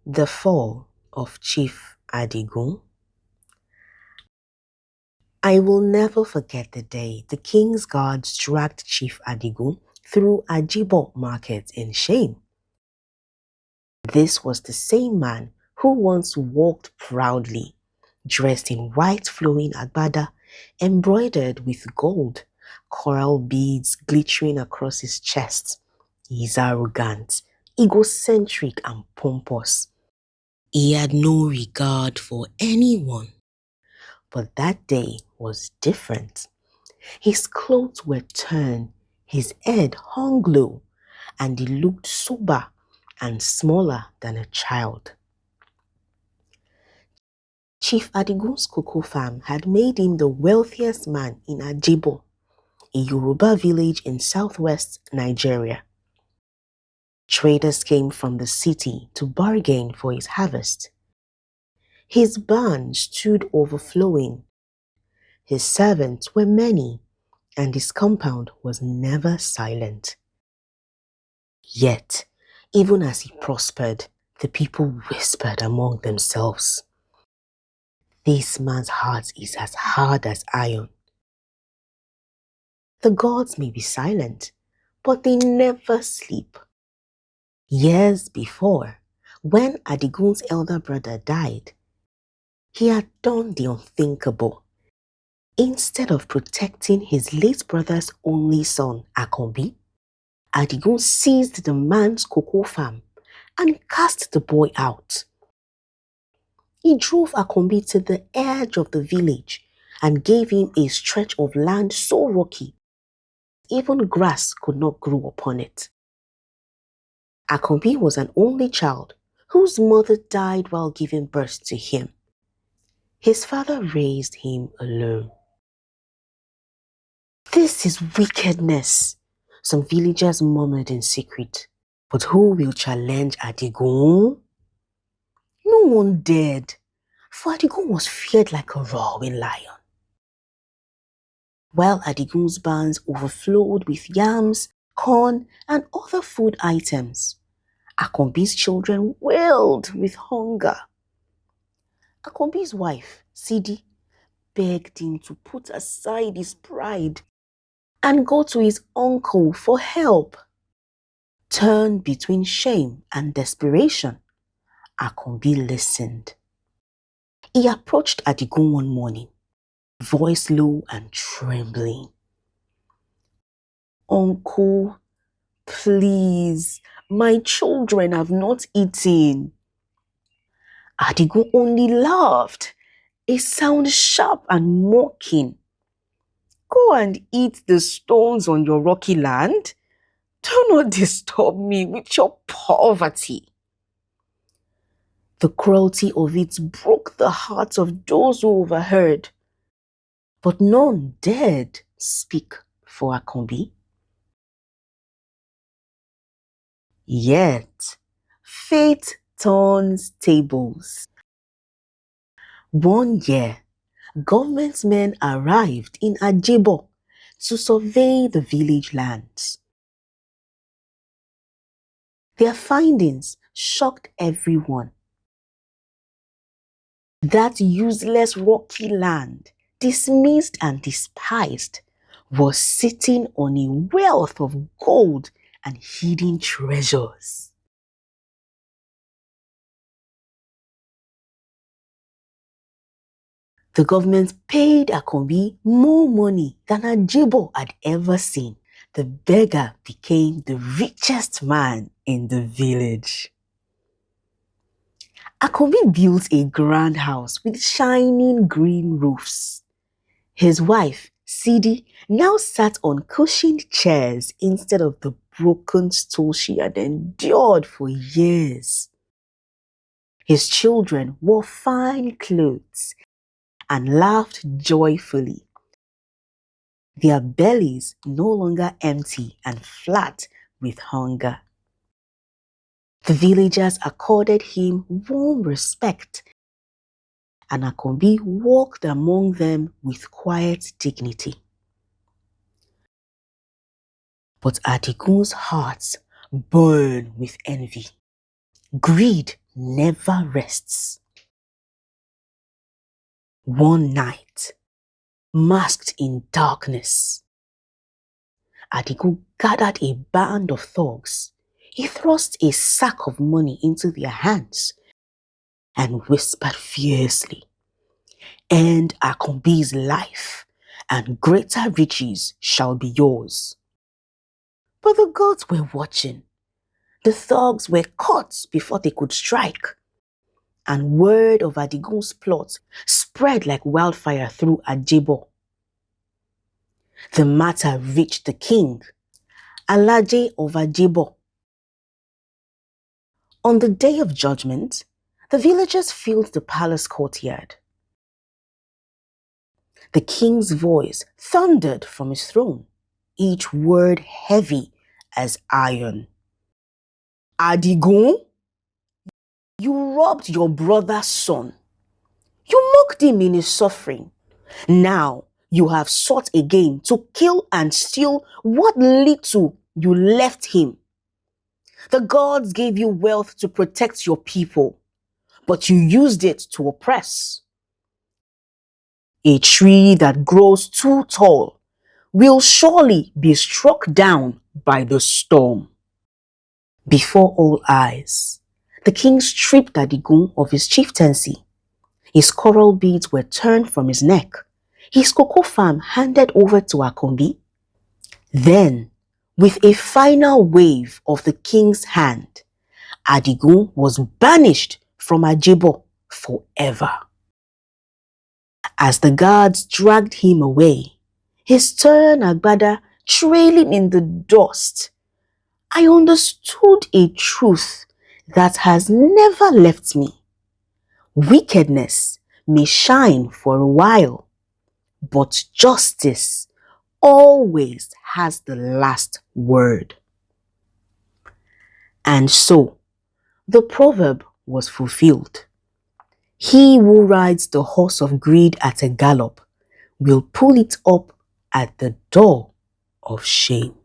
The fall of Chief Adigun. I will never forget the day the king's guards dragged Chief Adigun through Ajebo market in shame. This was the same man who once walked proudly, dressed in white flowing agbada, embroidered with gold, coral beads glittering across his chest. He's arrogant, egocentric and pompous. He had no regard for anyone. But that day was different. His clothes were torn, his head hung low, and he looked sober and smaller than a child. Chief Adigun's cocoa farm had made him the wealthiest man in Ajebo, a Yoruba village in southwest Nigeria. Traders came from the city to bargain for his harvest. His barn stood overflowing. His servants were many, and his compound was never silent. Yet, even as he prospered, the people whispered among themselves, "This man's heart is as hard as iron." The gods may be silent, but they never sleep. Years before, when Adigun's elder brother died, he had done the unthinkable. Instead of protecting his late brother's only son, Akanbi, Adigun seized the man's cocoa farm and cast the boy out. He drove Akanbi to the edge of the village and gave him a stretch of land so rocky, even grass could not grow upon it. Akanbi was an only child whose mother died while giving birth to him. His father raised him alone. "This is wickedness," some villagers murmured in secret. But who will challenge Adigun? No one dared, for Adigun was feared like a roaring lion. While Adigun's barns overflowed with yams, corn, and other food items, Akanbi's children wailed with hunger. Akanbi's wife, Sidi, begged him to put aside his pride and go to his uncle for help. Turned between shame and desperation, Akanbi listened. He approached Adigun one morning, voice low and trembling. "Uncle, please, my children have not eaten." Adigun only laughed, a sound sharp and mocking. "Go and eat the stones on your rocky land. Do not disturb me with your poverty." The cruelty of it broke the hearts of those who overheard, but none dared speak for Akanbi. Yet, fate turns tables. One year, government men arrived in Ajebo to survey the village lands. Their findings shocked everyone. That useless rocky land, dismissed and despised, was sitting on a wealth of gold and hidden treasures. The government paid Akanbi more money than Ajebo had ever seen. The beggar became the richest man in the village. Akanbi built a grand house with shining green roofs. His wife, Sidi, now sat on cushioned chairs instead of the broken stool she had endured for years. His children wore fine clothes and laughed joyfully. Their bellies no longer empty and flat with hunger. The villagers accorded him warm respect, and Akanbi walked among them with quiet dignity. But Adigun's heart burned with envy. Greed never rests. One night, masked in darkness, Adigun gathered a band of thugs. He thrust a sack of money into their hands and whispered fiercely, "End Akanbi's life, and greater riches shall be yours." But the gods were watching. The thugs were caught before they could strike, and word of Adigun's plot spread like wildfire through Ajebo. The matter reached the king, Alaje of Ajebo. On the day of judgment, the villagers filled the palace courtyard. The king's voice thundered from his throne, each word heavy as iron. "Adigun, you robbed your brother's son. You mocked him in his suffering. Now you have sought again to kill and steal what little you left him. The gods gave you wealth to protect your people, but you used it to oppress. A tree that grows too tall will surely be struck down by the storm." Before all eyes, the king stripped Adigun of his chieftaincy. His coral beads were turned from his neck. His cocoa farm handed over to Akanbi. Then, with a final wave of the king's hand, Adigun was banished from Ajebo forever. As the guards dragged him away, his stern agbada trailing in the dust, I understood a truth that has never left me. Wickedness may shine for a while, but justice always has the last word. And so, the proverb was fulfilled. He who rides the horse of greed at a gallop will pull it up at the door of shame.